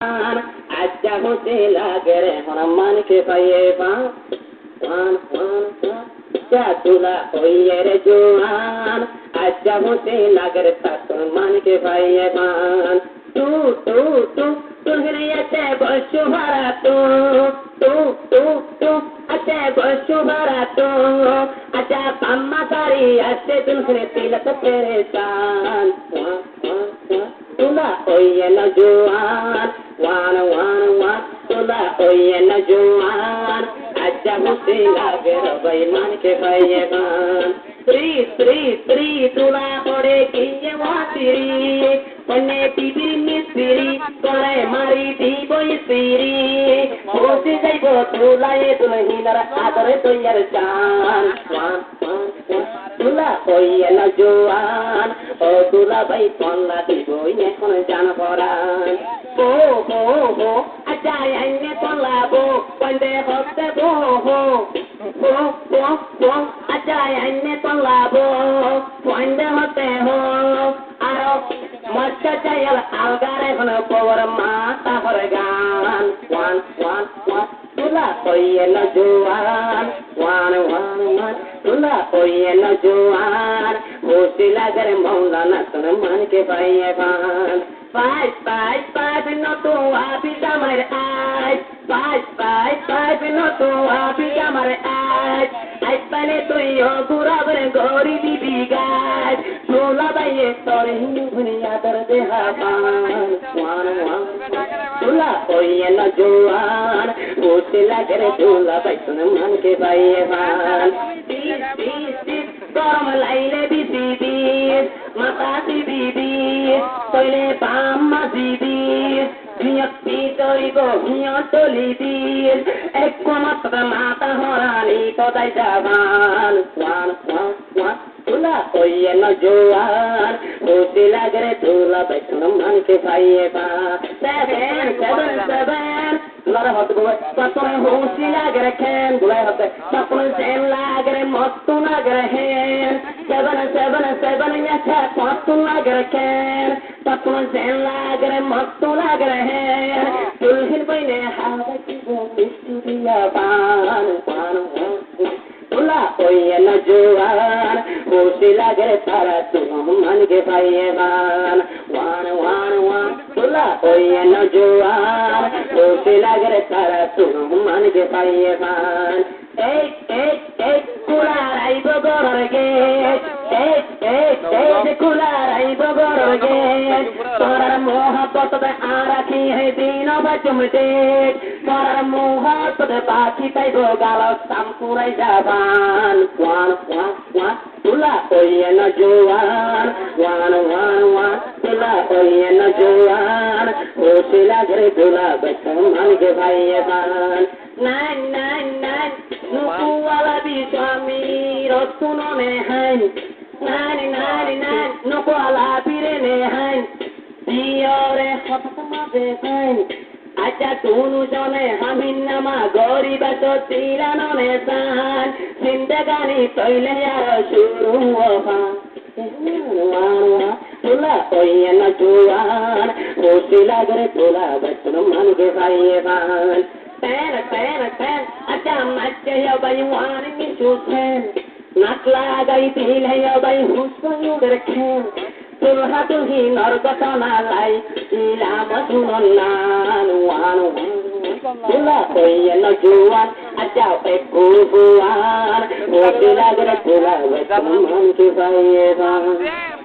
আচ্ছা হতে লাগে রে হনুমান কে পাইয়ে পান তুলা হইয়ে রে জোয়ান আচ্ছা হতে লাগে রে হনুমান কে পাইয়ে পান তু তু তু তুলহিরিয়াতে বসু ভাড়া তু তু তু তু আচ্ছা বসু ভাড়া তু আচ্ছা পাম্মা সারি আসছে তুলহিরে তিলক তেরে চান তুলা হইয়ে না জোয়ান ওয়ান ওয়ান ওয়ান তুলা হইয়ে না জোয়ান আচ্ছা হতে লাগে রবাই মানকে পাইয়ে গান শ্রী শ্রী শ্রী তুলা করে কিয়ে ওয়াসিরি পনে পিবি মিস্ত্রি করে মারি দিব ইস্ত্রি বসে যাইব তুলায়ে তুলহিনার আদরে তৈয়ার চান ওয়ান ওয়ান তুলা হইয়ে না জোয়ান ও তুলা ভাই পল্লা দিব এখন জান পড়ান বো হো হো আচ্ছা আইনে পল্লাবো পন্দে হতে বো হো বো বো বো আচ্ছা আইনে পল্লাবো পন্দে হতে হো আরো মস্কা চাইল আলগারে হন পর মাতা হর গান ওয়ান ওয়ান ওয়ান তুলা হইয়ে না জোয়ান ওয়ান ওয়ান ওয়ান তুলা হইয়ে না জোয়ান বসে লাগরে মৌলানা তোর মানকে পাইয়ে পান পাঁচ পাঁচ পাঁচ নতো আপি আমার আজ পাঁচ পাঁচ পাঁচ নতো আপি আমার আজ আজ পালে তুই ঘুরাবেন গরি দিবি গাছ তোলা বাইয়ে তোর হিন্দুনিয়া তোর দেহা পান ওয়ান ওয়ান তুলা হইয়ে না জোয়ান বসে লাগরে তোলা বাই তোর মানকে পাইয়ে পান গরম লাইলে বিসি দিস মাথা দিবি দিস তৈলে বাম্মা দিদিস ভিয়তি তৈব ভিয় তলি দিস এক মাত্র মাথা হরানি তদাই যাবান ওয়ান ওয়ান ওয়ান তুলা হইয়ে না জোয়ান বসে লাগরে তোলা বাই তোর মানকে পাইয়ে পা seven seven seven Lara hot boy, patron hosi lagre ken, gulay hot, patron sen lagre mottu lagre hen, seven yacha pattu lagre ken, patron sen lagre mottu lagre hen, tulhin boyne hawa kibo mistudiya ban, tula hoye na jowan, hosi lagre tara tum man ke paye ban, wan wan wan, tula hoye na jowan, hosi lagre tara tum man ke paye ban. Ek kularai bogor ge, ek kularai bogor ge, torar mohabbat be arakhi hai dino bachumte, torar mohabbat baki tai bogalo sampurai jaban, wan wan wan, tula hoye na jowan, wan wan wan, tula hoye na jowan, hosi lagre tula bachum man ke bhaiye ban, nan nan nan. Nukuala bisami rotuno nehan, nani nani nan, nukuala pire nehan, diore hotama behan, acha tunu jone hamin nama gori bato tirano nesan, zindagani toile yaro shuru oha. Tula hoye na juwan, hosi lagre tula bachno man ke bhaiye ban. Ten, acha mache yo bay wani mi chusen, nakla gai til hai yo bay husno yuder khen, tulha tulhi nargatana lai, ila masunon nan wan tula hoye na juwan, acha ekku buwan, hosi lagre tula wetman ki bhaiye ban.